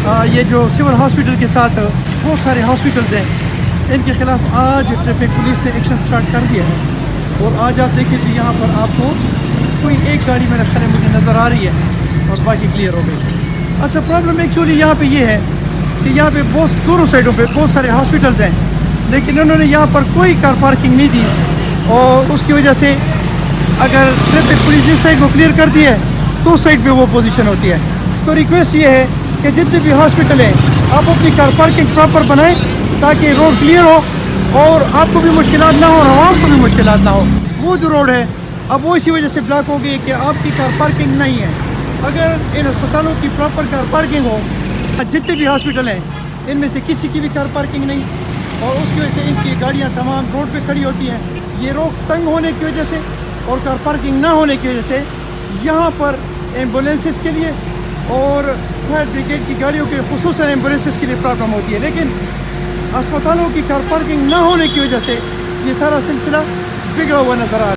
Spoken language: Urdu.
یہ جو سول ہاسپٹل کے ساتھ بہت سارے ہاسپٹلز ہیں، ان کے خلاف آج ٹریفک پولیس نے ایکشن سٹارٹ کر دیا ہے، اور آج آپ دیکھیں کہ یہاں پر آپ کو کوئی ایک گاڑی میں رکھنے مجھے نظر آ رہی ہے اور باقی کلیئر ہو گئی۔ اچھا، پرابلم ایکچولی یہاں پہ یہ ہے کہ یہاں پہ بہت دونوں سائڈوں پہ بہت سارے ہاسپٹلز ہیں، لیکن انہوں نے یہاں پر کوئی کار پارکنگ نہیں دی، اور اس کی وجہ سے اگر ٹریفک پولیس اس سائڈ کو کلیئر کر دی ہے تو اس سائڈ پہ وہ پوزیشن ہوتی ہے۔ تو ریکویسٹ یہ ہے کہ جتنے بھی ہاسپٹل ہیں آپ اپنی کار پارکنگ پراپر بنائیں تاکہ روڈ کلیئر ہو اور آپ کو بھی مشکلات نہ ہو اور عوام کو بھی مشکلات نہ ہو۔ وہ جو روڈ ہے اب وہ اسی وجہ سے بلاک ہو گئی کہ آپ کی کار پارکنگ نہیں ہے۔ اگر ان اسپتالوں کی پراپر کار پارکنگ ہو، جتنے بھی ہاسپٹل ہیں ان میں سے کسی کی بھی کار پارکنگ نہیں، اور اس کی وجہ سے ان کی گاڑیاں تمام روڈ پہ کھڑی ہوتی ہیں۔ یہ روڈ تنگ ہونے کی وجہ سے اور کار پارکنگ نہ ہونے کی وجہ سے یہاں پر ایمبولینسز کے لیے اور فائر بریگیڈ کی گاڑیوں کے خصوصاً ایمبولینسز کے لیے پرابلم ہوتی ہے، لیکن اسپتالوں کی کار پارکنگ نہ ہونے کی وجہ سے یہ سارا سلسلہ بگڑا ہوا نظر آ رہا ہے۔